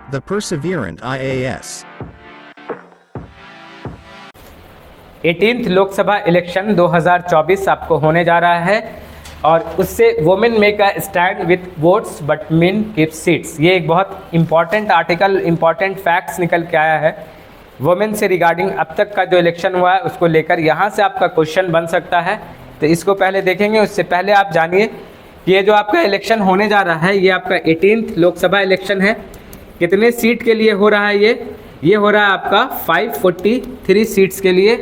The Perseverant IAS. 18th Lok Sabha election 2024 आपको होने जा रहा है और उससे women make a stand with votes but main keep seats, ये एक बहुत इंपॉर्टेंट आर्टिकल, इंपॉर्टेंट फैक्ट्स निकल के आया है वुमेन से रिगार्डिंग। अब तक का जो इलेक्शन हुआ है उसको लेकर यहाँ से आपका क्वेश्चन बन सकता है, तो इसको पहले देखेंगे। उससे पहले आप जानिए कि ये जो आपका इलेक्शन होने जा रहा है ये आपका 18th लोकसभा इलेक्शन है। कितने सीट के लिए हो रहा है ये हो रहा है आपका 543 सीट्स के लिए।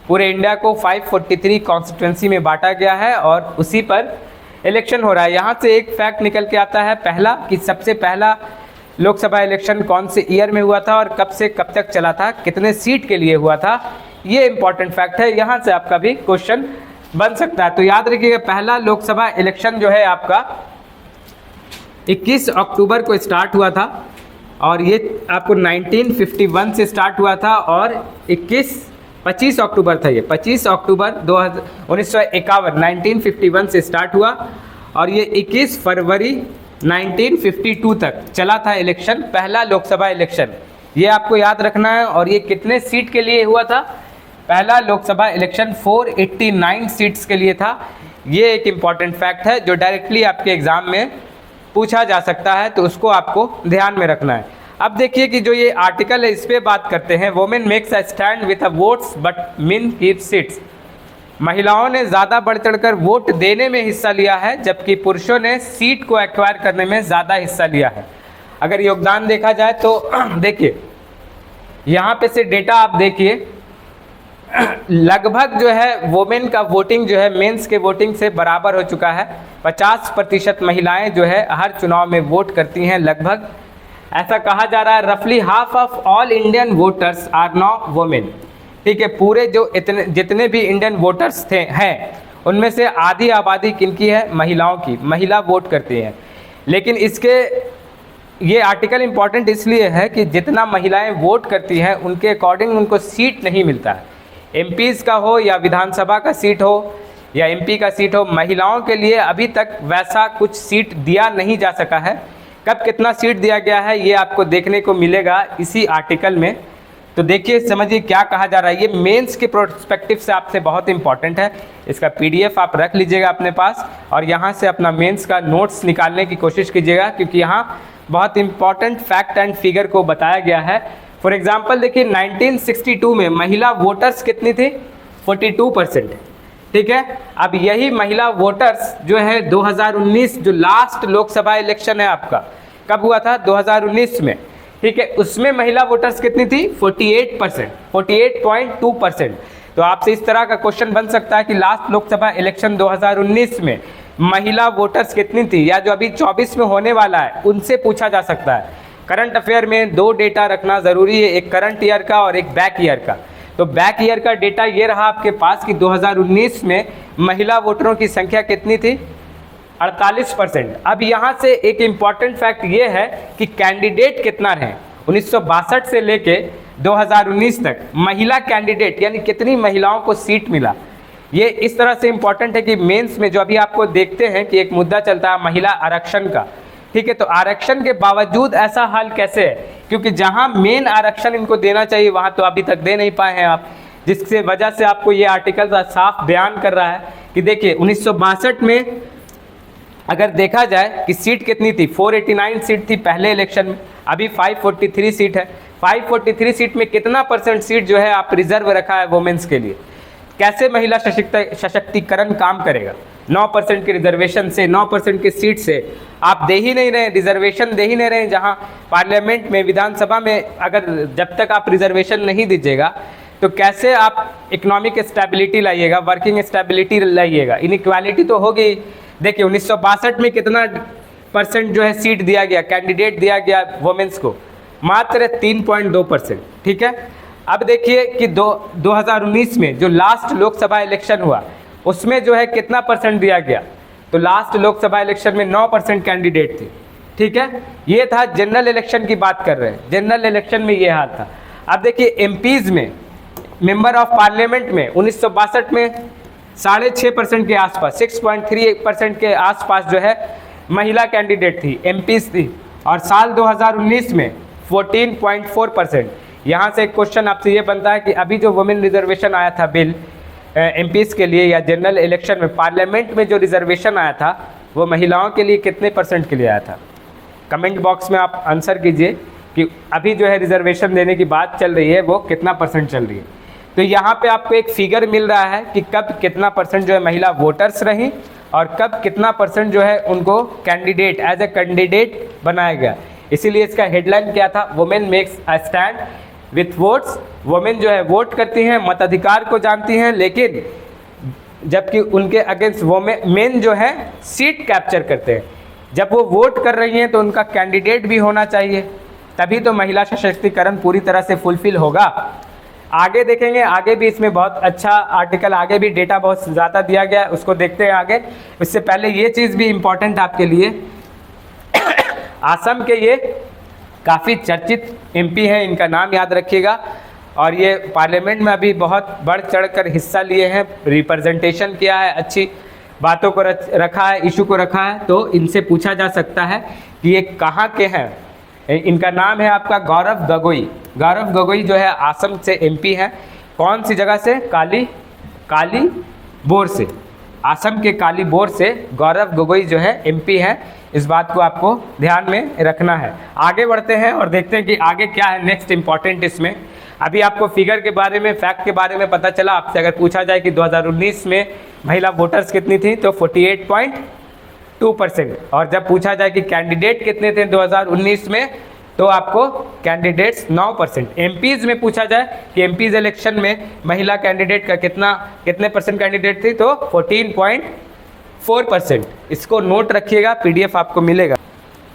पूरे इंडिया को 543 कॉन्स्टिट्यूंसी में बांटा गया है और उसी पर इलेक्शन हो रहा है। यहाँ से एक फैक्ट निकल के आता है पहला कि सबसे पहला लोकसभा इलेक्शन कौन से ईयर में हुआ था और कब से कब तक चला था, कितने सीट के लिए हुआ था, ये इंपॉर्टेंट फैक्ट है। यहाँ से आपका भी क्वेश्चन बन सकता है। तो याद रखिएगा पहला लोकसभा इलेक्शन जो है आपका 21 अक्टूबर को स्टार्ट हुआ था और ये आपको 1951 से स्टार्ट हुआ था और 25 अक्टूबर था, ये 25 अक्टूबर 1951 1951 से स्टार्ट हुआ और ये 21 फरवरी 1952 तक चला था इलेक्शन, पहला लोकसभा इलेक्शन। ये आपको याद रखना है। और ये कितने सीट के लिए हुआ था? पहला लोकसभा इलेक्शन 489 सीट्स के लिए था। ये एक इम्पॉर्टेंट फैक्ट है जो डायरेक्टली आपके एग्जाम में पूछा जा सकता है, तो उसको आपको ध्यान में रखना है। अब देखिए कि जो ये आर्टिकल है इस पे बात करते हैं, women makes a stand with a votes but main keep seats. महिलाओं ने ज़्यादा बढ़ चढ़कर वोट देने में हिस्सा लिया है जबकि पुरुषों ने सीट को एक्वायर करने में ज़्यादा हिस्सा लिया है। अगर योगदान देखा जाए तो देखिए यहाँ पे से डेटा आप देखिए, लगभग जो है वोमेन का वोटिंग जो है मेंस के वोटिंग से बराबर हो चुका है। 50% महिलाएं जो है हर चुनाव में वोट करती हैं लगभग। ऐसा कहा जा रहा है रफली half of all Indian voters are now women. ठीक है, पूरे जो जितने भी इंडियन वोटर्स हैं उनमें से आधी आबादी किनकी है? महिलाओं की। महिला वोट करती हैं। लेकिन ये आर्टिकल इम्पॉर्टेंट इसलिए है कि जितना महिलाएं वोट करती हैं उनके अकॉर्डिंग उनको सीट नहीं मिलता है। एमपीज़ का हो या विधानसभा का सीट हो या एमपी का सीट हो, महिलाओं के लिए अभी तक वैसा कुछ सीट दिया नहीं जा सका है। कब कितना सीट दिया गया है ये आपको देखने को मिलेगा इसी आर्टिकल में। तो देखिए समझिए क्या कहा जा रहा है। ये मेंस के प्रोस्पेक्टिव से आपसे बहुत इंपॉर्टेंट है। इसका पीडीएफ आप रख लीजिएगा अपने पास और यहाँ से अपना मेंस का नोट्स निकालने की कोशिश कीजिएगा, क्योंकि यहाँ बहुत इंपॉर्टेंट फैक्ट एंड फिगर को बताया गया है। फॉर एग्जाम्पल देखिए 1962 में महिला वोटर्स कितनी थी? 42%। ठीक है, अब यही महिला वोटर्स जो है 2019 जो लास्ट लोकसभा इलेक्शन है आपका, कब हुआ था? 2019 में। ठीक है, उसमें महिला वोटर्स कितनी थी? 48%, 48.2%। तो आपसे इस तरह का क्वेश्चन बन सकता है कि लास्ट लोकसभा इलेक्शन 2019 में महिला वोटर्स कितनी थी, या जो अभी 24 में होने वाला है उनसे पूछा जा सकता है। करंट अफेयर में दो डेटा रखना ज़रूरी है, एक करंट ईयर का और एक बैक ईयर का। तो बैक ईयर का डेटा ये रहा आपके पास कि 2019 में महिला वोटरों की संख्या कितनी थी? 48%। अब यहाँ से एक इम्पॉर्टेंट फैक्ट ये है कि कैंडिडेट कितना रहे 1962 से लेके 2019 तक, महिला कैंडिडेट यानी कितनी महिलाओं को सीट मिला। ये इस तरह से इम्पॉर्टेंट है कि मेंस में जो अभी आपको देखते हैं कि एक मुद्दा चलता है महिला आरक्षण का। ठीक है, तो आरक्षण के बावजूद ऐसा हाल कैसे है? क्योंकि जहां मेन आरक्षण इनको देना चाहिए वहां तो अभी तक दे नहीं पाए हैं आप, जिससे वजह से आपको ये आर्टिकल साफ बयान कर रहा है कि देखिए 1962 में अगर देखा जाए कि सीट कितनी थी, 489 सीट थी पहले इलेक्शन में, अभी 543 सीट है। 543 सीट में कितना परसेंट सीट जो है आप रिजर्व रखा है वुमेन्स के लिए? कैसे महिला सशक्तिकरण काम करेगा? 9% के रिजर्वेशन से, 9% की सीट से आप दे ही नहीं रहे, रिजर्वेशन दे ही नहीं रहे। जहां पार्लियामेंट में, विधानसभा में अगर जब तक आप रिजर्वेशन नहीं दीजिएगा तो कैसे आप इकोनॉमिक स्टेबिलिटी लाइएगा, वर्किंग स्टेबिलिटी लाइएगा? इनइक्वालिटी तो होगी। देखिए 1962 में कितना परसेंट जो है सीट दिया गया, कैंडिडेट दिया गया वुमेन्स को? मात्र 3.2%। ठीक है, अब देखिए कि 2019 में जो लास्ट लोकसभा इलेक्शन हुआ उसमें जो है कितना परसेंट दिया गया? तो लास्ट लोकसभा इलेक्शन में 9% कैंडिडेट थे। ठीक है, ये था जनरल इलेक्शन की बात कर रहे हैं, जनरल इलेक्शन में ये हाल था। अब देखिए एमपीज़ में, मेंबर ऑफ पार्लियामेंट में 1962 में 6.5% के आसपास, 6.3% के आसपास जो है महिला कैंडिडेट थी, एमपीज़ थी। और साल 2019 में 14.4%। यहाँ से एक क्वेश्चन आपसे ये बनता है कि अभी जो वुमेन रिजर्वेशन आया था बिल एमपीज़ के लिए या जनरल इलेक्शन में पार्लियामेंट में जो रिजर्वेशन आया था वो महिलाओं के लिए कितने % के लिए आया था? कमेंट बॉक्स में आप आंसर कीजिए कि अभी जो है रिजर्वेशन देने की बात चल रही है वो कितना % चल रही है। तो यहाँ पे आपको एक फिगर मिल रहा है कि कब कितना % जो है महिला वोटर्स रहीं और कब कितना % जो है उनको कैंडिडेट एज ए कैंडिडेट बनाया गया। इसीलिए इसका हेडलाइन क्या था? Women makes a stand with votes. Women जो है वोट करती हैं, मताधिकार को जानती हैं, लेकिन जबकि उनके अगेंस्ट मेन जो है सीट कैप्चर करते हैं। जब वो वोट कर रही हैं तो उनका कैंडिडेट भी होना चाहिए, तभी तो महिला सशक्तिकरण पूरी तरह से फुलफिल होगा। आगे देखेंगे, आगे भी इसमें बहुत अच्छा आर्टिकल, आगे भी डेटा बहुत ज़्यादा दिया गया है, उसको देखते हैं आगे। इससे पहले ये चीज़ भी इम्पॉर्टेंट आपके लिए असम के ये काफ़ी चर्चित एमपी हैं, इनका नाम याद रखिएगा, और ये पार्लियामेंट में अभी बहुत बढ़ चढ़कर हिस्सा लिए हैं, रिप्रेजेंटेशन किया है, अच्छी बातों को रखा है, इशू को रखा है। तो इनसे पूछा जा सकता है कि ये कहाँ के हैं। इनका नाम है आपका गौरव गगोई। गौरव गगोई जो है असम से एमपी हैं। कौन सी जगह से? कालीबोर से, असम के कालीबोर से गौरव गगोई जो है एमपी हैं। इस बात को आपको ध्यान में रखना है। आगे बढ़ते हैं और देखते हैं कि आगे क्या है नेक्स्ट इम्पॉर्टेंट इसमें। अभी आपको फिगर के बारे में, फैक्ट के बारे में पता चला। आपसे अगर पूछा जाए कि 2019 में महिला वोटर्स कितनी थी तो 48.2%, और जब पूछा जाए कि कैंडिडेट कितने थे 2019 में तो आपको कैंडिडेट्स 9%। एमपीज़ में पूछा जाए कि एमपीज़ इलेक्शन में महिला कैंडिडेट का कितने % कैंडिडेट थी तो 14.4%। इसको नोट रखिएगा, पीडीएफ आपको मिलेगा।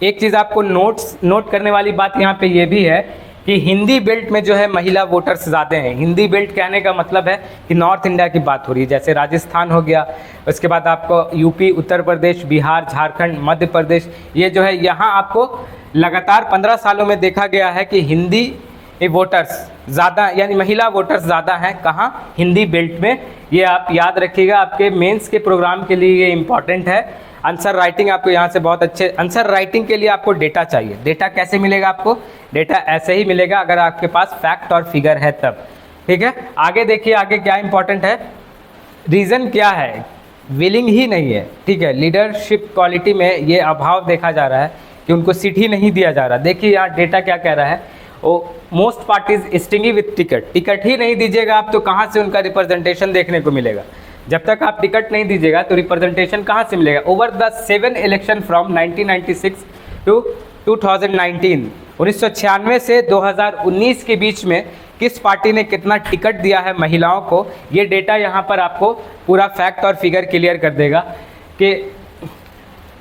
एक चीज़ आपको नोट करने वाली बात यहाँ पे ये भी है कि हिंदी बेल्ट में जो है महिला वोटर्स ज़्यादा हैं। हिंदी बेल्ट कहने का मतलब है कि नॉर्थ इंडिया की बात हो रही है, जैसे राजस्थान हो गया, उसके बाद आपको यूपी, उत्तर प्रदेश, बिहार, झारखंड, मध्य प्रदेश, ये जो है यहाँ आपको लगातार 15 सालों में देखा गया है कि हिंदी वोटर्स ज़्यादा, यानी महिला वोटर्स ज़्यादा हैं। कहाँ? हिंदी बेल्ट में। ये आप याद रखिएगा, आपके मेंस के प्रोग्राम के लिए ये इम्पॉर्टेंट है। आंसर राइटिंग आपको यहाँ से बहुत अच्छे, आंसर राइटिंग के लिए आपको डेटा चाहिए। डेटा कैसे मिलेगा आपको? डेटा ऐसे ही मिलेगा अगर आपके पास फैक्ट और फिगर है तब। ठीक है, आगे देखिए, आगे क्या इंपॉर्टेंट है। रीज़न क्या है? विलिंग ही नहीं है। ठीक है, लीडरशिप क्वालिटी में ये अभाव देखा जा रहा है कि उनको सीट ही नहीं दिया जा रहा। देखिए यहाँ डेटा क्या कह रहा है, वो most parties stingy with ticket. Ticket ही नहीं दीजिएगा आप तो कहाँ से उनका रिप्रेजेंटेशन देखने को मिलेगा? जब तक आप टिकट नहीं दीजिएगा तो रिप्रेजेंटेशन कहाँ से मिलेगा? Over the 7 election from 1996 to 2019, 1996 से 2019 के बीच में किस पार्टी ने कितना टिकट दिया है महिलाओं को, ये डेटा यहाँ पर आपको पूरा फैक्ट और फिगर क्लियर कर देगा कि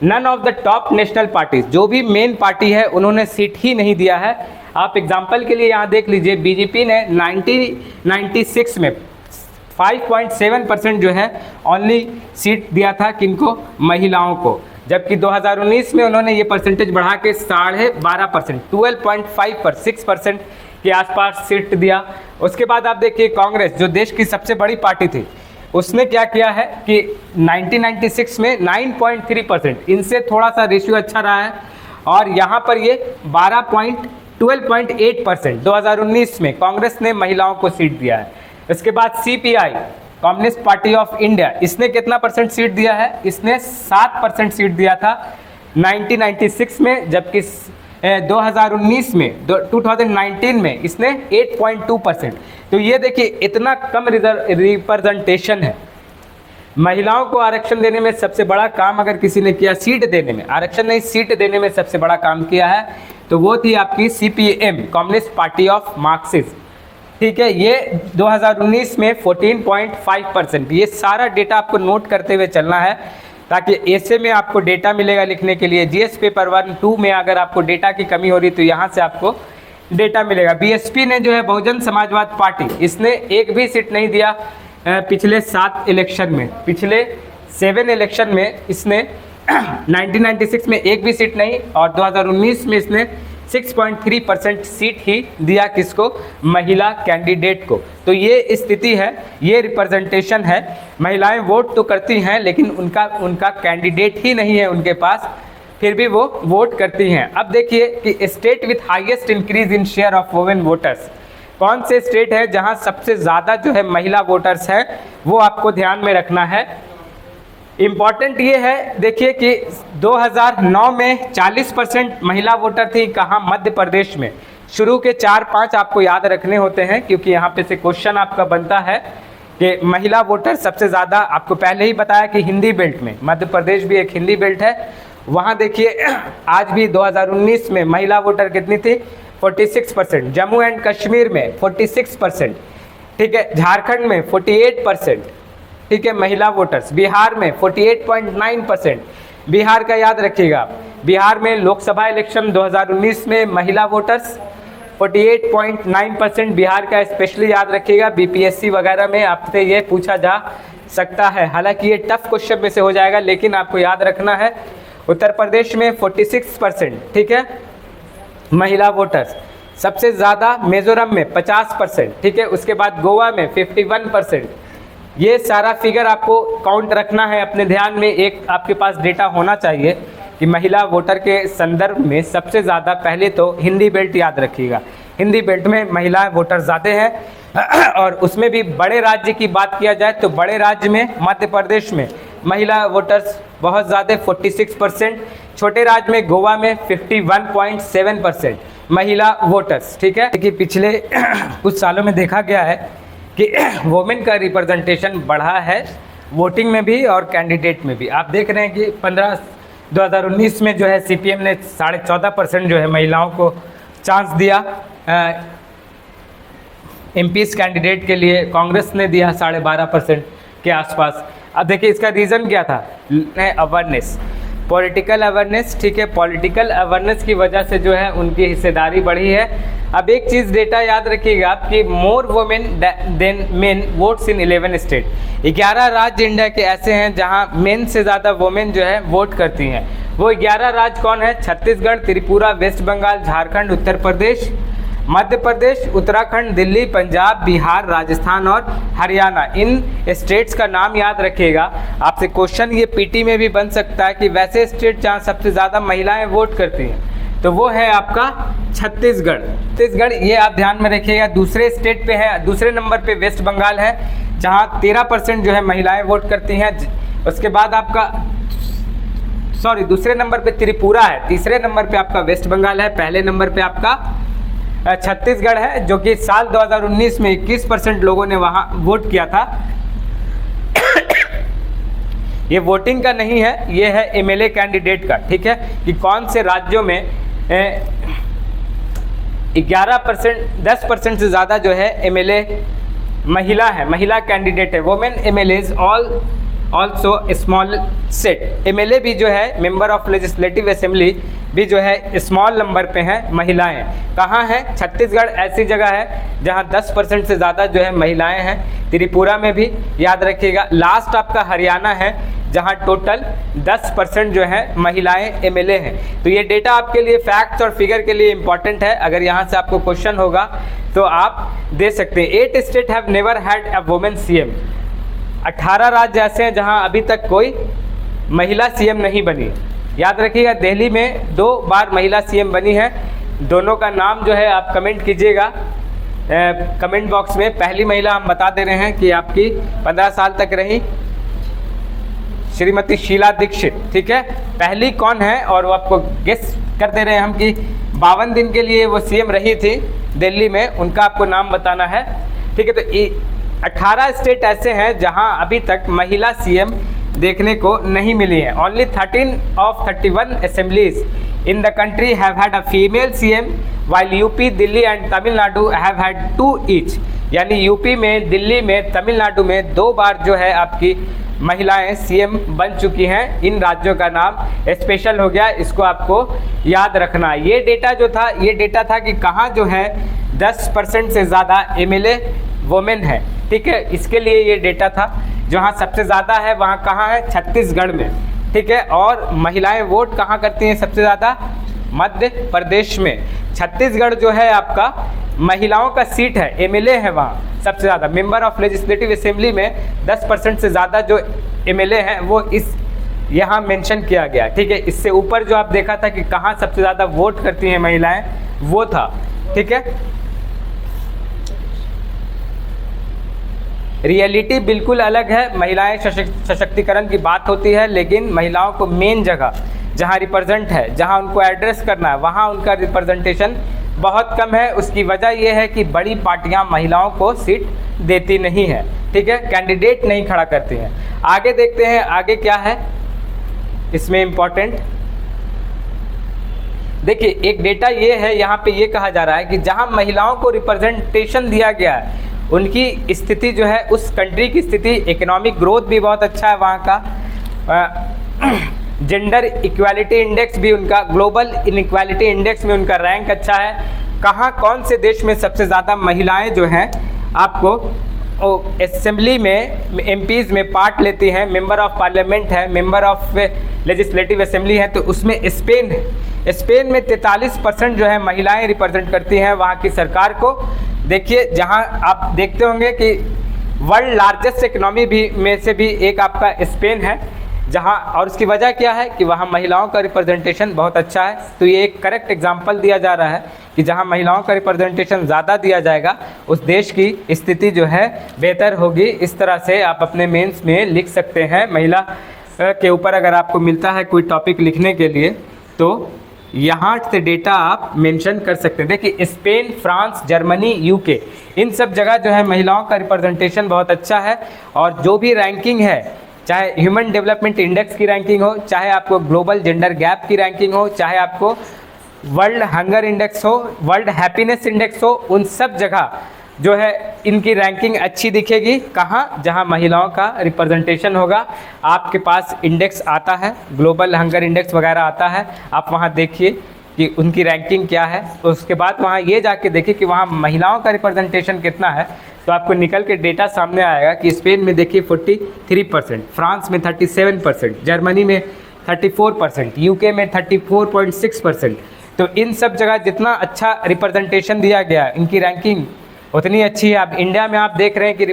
none of the top national parties, जो भी मेन पार्टी है उन्होंने सीट ही नहीं दिया है। आप एग्जांपल के लिए यहाँ देख लीजिए, बीजेपी ने 1996 में 5.7% जो है ओनली सीट दिया था किनको? महिलाओं को, जबकि 2019 में उन्होंने ये परसेंटेज बढ़ा के 12.5%, 12.5% के आसपास सीट दिया। उसके बाद आप देखिए कांग्रेस, जो देश की सबसे बड़ी पार्टी थी, उसने क्या किया है कि 1996 में 9.3%, इनसे थोड़ा सा रेशियो अच्छा रहा है, और यहाँ पर ये 12.8% 2019 में कांग्रेस ने महिलाओं को सीट दिया है। इसके बाद CPI, communist party of India, इसने कितना % सीट दिया है? इसने 7% सीट दिया था 1996 में, जबकि 2019 में 2019 में इसने 8.2%। तो ये देखिए इतना कम रिप्रेजेंटेशन है। महिलाओं को आरक्षण देने में सबसे बड़ा काम अगर किसी ने किया, सीट देने में, आरक्षण नहीं सीट देने में सबसे बड़ा काम किया है, तो वो थी आपकी CPM, communist party of Marxist. ठीक है, ये 2019 में 14.5%। ये सारा डेटा आपको नोट करते हुए चलना है, ताकि ऐसे में आपको डेटा मिलेगा लिखने के लिए। जीएस पेपर 1-2 में अगर आपको डेटा की कमी हो रही तो यहाँ से आपको डेटा मिलेगा। बीएसपी ने जो है बहुजन समाजवाद पार्टी, इसने एक भी सीट नहीं दिया पिछले 7 इलेक्शन में। पिछले 7 इलेक्शन में इसने 1996 में एक भी सीट नहीं, और 2019 में इसने 6.3% सीट ही दिया किसको? महिला कैंडिडेट को। तो ये स्थिति है, ये रिप्रेजेंटेशन है। महिलाएं वोट तो करती हैं लेकिन उनका कैंडिडेट ही नहीं है उनके पास। फिर भी वो वोट करती हैं। अब देखिए कि state with highest increase in share of women voters, कौन से स्टेट है जहां सबसे ज़्यादा जो है महिला वोटर्स हैं, वो आपको ध्यान में रखना है। इम्पॉर्टेंट ये है, देखिए कि 2009 में 40% महिला वोटर थी, कहाँ? मध्य प्रदेश में। शुरू के 4-5 आपको याद रखने होते हैं, क्योंकि यहाँ पे से क्वेश्चन आपका बनता है कि महिला वोटर सबसे ज़्यादा, आपको पहले ही बताया कि हिंदी बेल्ट में, मध्य प्रदेश भी एक हिंदी बेल्ट है, वहाँ देखिए आज भी 2019 में महिला वोटर कितनी थी? 46%। जम्मू एंड कश्मीर में 46%, ठीक है। झारखंड में 48%, ठीक है, महिला वोटर्स। बिहार में 48.9%, बिहार का याद रखिएगा। बिहार में लोकसभा इलेक्शन 2019 में महिला वोटर्स 48.9% बिहार का स्पेशली याद रखिएगा। बीपीएससी वगैरह में आपसे ये पूछा जा सकता है, हालांकि ये टफ क्वेश्चन में से हो जाएगा, लेकिन आपको याद रखना है। उत्तर प्रदेश में 46%, ठीक है, महिला वोटर्स। सबसे ज़्यादा मिजोरम में 50%, ठीक है। उसके बाद गोवा में 51%। ये सारा फिगर आपको काउंट रखना है अपने ध्यान में। एक आपके पास डेटा होना चाहिए कि महिला वोटर के संदर्भ में सबसे ज़्यादा, पहले तो हिंदी बेल्ट याद रखिएगा, हिंदी बेल्ट में महिला वोटर ज़्यादा हैं। और उसमें भी बड़े राज्य की बात किया जाए तो बड़े राज्य में मध्य प्रदेश में महिला वोटर्स बहुत ज़्यादा 46%, छोटे राज्य में गोवा में 51.7% महिला वोटर्स, ठीक है। कि पिछले कुछ सालों में देखा गया है कि वोमेन का रिप्रेजेंटेशन बढ़ा है वोटिंग में भी और कैंडिडेट में भी। आप देख रहे हैं कि 2019 में जो है सीपीएम ने 14.5% जो है महिलाओं को चांस दिया एमपीज कैंडिडेट के लिए, कांग्रेस ने दिया 12.5% के आसपास। अब देखिए इसका रीज़न क्या था? अवेयरनेस, पॉलिटिकल अवेयरनेस, ठीक है। पॉलिटिकल अवेयरनेस की वजह से जो है उनकी हिस्सेदारी बढ़ी है। अब एक चीज़ डेटा याद रखिएगा आप कि more women than men votes in 11 state. 11 राज्य इंडिया के ऐसे हैं जहां मेन से ज़्यादा वुमेन जो है वोट करती हैं। वो 11 राज्य कौन है? छत्तीसगढ़, त्रिपुरा, वेस्ट बंगाल, झारखंड, उत्तर प्रदेश, मध्य प्रदेश, उत्तराखंड, दिल्ली, पंजाब, बिहार, राजस्थान और हरियाणा। इन स्टेट्स का नाम याद रखिएगा। आपसे क्वेश्चन ये पीटी में भी बन सकता है कि वैसे स्टेट जहाँ सबसे ज़्यादा महिलाएं वोट करती हैं, तो वो है आपका छत्तीसगढ़। छत्तीसगढ़ ये आप ध्यान में रखिएगा। दूसरे स्टेट पे है, दूसरे नंबर पे वेस्ट बंगाल है जहाँ 13% जो है महिलाएं वोट करती हैं। उसके बाद आपका दूसरे नंबर पे त्रिपुरा है, तीसरे नंबर पे आपका वेस्ट बंगाल है, पहले नंबर पे आपका छत्तीसगढ़ है, जो कि साल 2019 में 21% लोगों ने वहाँ वोट किया था। ये वोटिंग का नहीं है, ये है एमएलए कैंडिडेट का, ठीक है, कि कौन से राज्यों में 10% से ज़्यादा जो है एमएलए महिला है, महिला कैंडिडेट है। Women MLAs also small set. MLA भी जो है मेंबर ऑफ लेजिस्लेटिव असेंबली भी जो है स्मॉल नंबर पे हैं महिलाएं। कहाँ हैं? छत्तीसगढ़ ऐसी जगह है जहाँ 10% से ज़्यादा जो है महिलाएं हैं। त्रिपुरा में भी याद रखिएगा। लास्ट आपका हरियाणा है जहाँ टोटल 10% जो है महिलाएं एमएलए हैं। तो ये डेटा आपके लिए फैक्ट्स और फिगर के लिए इंपॉर्टेंट है। अगर यहाँ से आपको क्वेश्चन होगा तो आप दे सकते हैं। 8 state have never had a women CM. 18 राज्य ऐसे हैं जहां अभी तक कोई महिला सीएम नहीं बनी। याद रखिएगा, दिल्ली में 2 बार महिला सीएम बनी है। दोनों का नाम जो है आप कमेंट कीजिएगा कमेंट बॉक्स में। पहली महिला हम बता दे रहे हैं कि आपकी 15 साल तक रही, श्रीमती शीला दीक्षित, ठीक है। पहली कौन है? और वो आपको गेस कर दे रहे हैं हम कि 52 दिन के लिए वो सीएम रही थी दिल्ली में, उनका आपको नाम बताना है, ठीक है। तो 18 स्टेट ऐसे हैं जहां अभी तक महिला सीएम देखने को नहीं मिली है। Only 13 of 31 assemblies in the country have had a female CM, while UP, Delhi and Tamil Nadu have had 2 each। यानी यूपी में, दिल्ली में, तमिलनाडु में 2 बार जो है आपकी महिलाएं सीएम बन चुकी हैं। इन राज्यों का नाम स्पेशल हो गया, इसको आपको याद रखना। ये डेटा जो था, ये डेटा था कि कहाँ जो है 10% से ज़्यादा एमएलए वुमेन है, ठीक है। इसके लिए ये डेटा था। जहाँ सबसे ज़्यादा है वहाँ कहाँ है? छत्तीसगढ़ में, ठीक है। और महिलाएं वोट कहाँ करती हैं सबसे ज़्यादा? मध्य प्रदेश में। छत्तीसगढ़ जो है आपका महिलाओं का सीट है, एमएलए है वहाँ सबसे ज़्यादा। मेंबर ऑफ लेजिस्लेटिव असेंबली में 10% से ज़्यादा जो एमएलए हैं वो इस यहाँ मेंशन किया गया, ठीक है। इससे ऊपर जो आप देखा था कि कहाँ सबसे ज़्यादा वोट करती हैं महिलाएं, वो था, ठीक है। रियलिटी बिल्कुल अलग है। महिलाएं सशक्तिकरण की बात होती है, लेकिन महिलाओं को मेन जगह जहाँ रिप्रेजेंट है, जहाँ उनको एड्रेस करना है, वहाँ उनका रिप्रेजेंटेशन बहुत कम है। उसकी वजह यह है कि बड़ी पार्टियां महिलाओं को सीट देती नहीं है, ठीक है, कैंडिडेट नहीं खड़ा करती हैं। आगे देखते हैं आगे क्या है इसमें इम्पोर्टेंट। देखिए एक डेटा ये है, यहाँ पे ये कहा जा रहा है कि जहाँ महिलाओं को रिप्रेजेंटेशन दिया गया है, उनकी स्थिति जो है, उस कंट्री की स्थिति, इकोनॉमिक ग्रोथ भी बहुत अच्छा है वहाँ का, जेंडर इक्वालिटी इंडेक्स भी उनका, ग्लोबल इनइक्वालिटी इंडेक्स में उनका रैंक अच्छा है। कहाँ कौन से देश में सबसे ज़्यादा महिलाएं जो हैं आपको असेंबली में, एमपीज़ में पार्ट लेती हैं, मेंबर ऑफ पार्लियामेंट है, मेंबर ऑफ लेजिस्लेटिव असेंबली है, तो उसमें स्पेन में 43% जो है महिलाएं रिप्रेजेंट करती हैं वहाँ की सरकार को। देखिए जहाँ आप देखते होंगे कि वर्ल्ड लार्जेस्ट इकोनॉमी भी में से भी एक आपका स्पेन है, जहाँ, और उसकी वजह क्या है कि वहाँ महिलाओं का रिप्रेजेंटेशन बहुत अच्छा है। तो ये एक करेक्ट एग्जांपल दिया जा रहा है कि जहाँ महिलाओं का रिप्रेजेंटेशन ज़्यादा दिया जाएगा, उस देश की स्थिति जो है बेहतर होगी। इस तरह से आप अपने मेंस में लिख सकते हैं। महिला के ऊपर अगर आपको मिलता है कोई टॉपिक लिखने के लिए, तो यहाँ से डेटा आप मेंशन कर सकते हैं। देखिए स्पेन, फ्रांस, जर्मनी, यूके, इन सब जगह जो है महिलाओं का रिप्रेजेंटेशन बहुत अच्छा है। और जो भी रैंकिंग है, चाहे ह्यूमन डेवलपमेंट इंडेक्स की रैंकिंग हो, चाहे आपको ग्लोबल जेंडर गैप की रैंकिंग हो, चाहे आपको वर्ल्ड हंगर इंडेक्स हो, वर्ल्ड हैप्पीनेस इंडेक्स हो, उन सब जगह जो है इनकी रैंकिंग अच्छी दिखेगी। कहाँ? जहाँ महिलाओं का रिप्रेजेंटेशन होगा। आपके पास इंडेक्स आता है, ग्लोबल हंगर इंडेक्स वगैरह आता है, आप वहाँ देखिए कि उनकी रैंकिंग क्या है। उसके बाद वहाँ ये जाके देखिए कि वहाँ महिलाओं का रिप्रेजेंटेशन कितना है, तो आपको निकल के डेटा सामने आएगा कि स्पेन में देखिए 43%, फ्रांस में 37%, जर्मनी में 34%, यूके में 34.6%। तो इन सब जगह जितना अच्छा रिप्रेजेंटेशन दिया गया, इनकी रैंकिंग उतनी अच्छी है। अब इंडिया में आप देख रहे हैं कि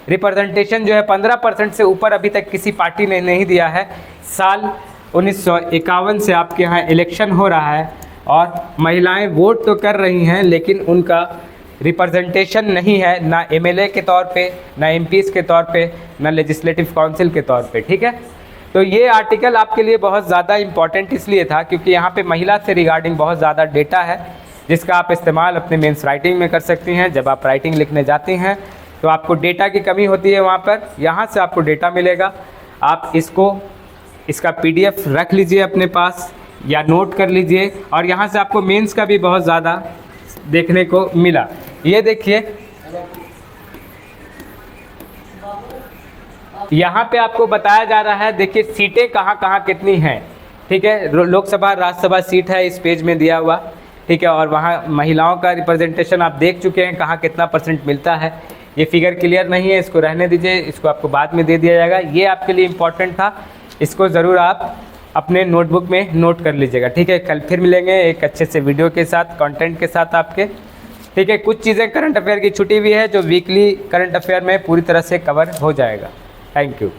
रिप्रेजेंटेशन जो है 15% से ऊपर अभी तक किसी पार्टी ने नहीं दिया है। साल 1951 से आपके यहाँ इलेक्शन हो रहा है और महिलाएं वोट तो कर रही हैं, लेकिन उनका रिप्रेजेंटेशन नहीं है, ना एमएलए के तौर पे, ना एमपीज़ के तौर पे, ना लेजिस्लेटिव काउंसिल के तौर पे, ठीक है। तो ये आर्टिकल आपके लिए बहुत ज़्यादा इम्पॉर्टेंट इसलिए था क्योंकि यहाँ पे महिला से रिगार्डिंग बहुत ज़्यादा डेटा है, जिसका आप इस्तेमाल अपने मेंस राइटिंग में कर सकती हैं। जब आप राइटिंग लिखने जाती हैं तो आपको डेटा की कमी होती है वहाँ पर, यहाँ से आपको डेटा मिलेगा। आप इसका PDF रख लीजिए अपने पास या नोट कर लीजिए, और यहाँ से आपको मेंस का भी बहुत ज़्यादा देखने को मिला। ये देखिए यहाँ पे आपको बताया जा रहा है, देखिए सीटें कहाँ कहाँ कितनी हैं, ठीक है। लोकसभा, राज्यसभा सीट है इस पेज में दिया हुआ, ठीक है। और वहाँ महिलाओं का रिप्रेजेंटेशन आप देख चुके हैं कहाँ कितना % मिलता है। ये फिगर क्लियर नहीं है, इसको रहने दीजिए, इसको आपको बाद में दे दिया जाएगा। ये आपके लिए इम्पोर्टेंट था, इसको ज़रूर आप अपने नोटबुक में नोट कर लीजिएगा, ठीक है। कल फिर मिलेंगे एक अच्छे से वीडियो के साथ, कंटेंट के साथ आपके, ठीक है। कुछ चीज़ें करंट अफेयर की छुट्टी भी है जो वीकली करंट अफेयर में पूरी तरह से कवर हो जाएगा। Thank you.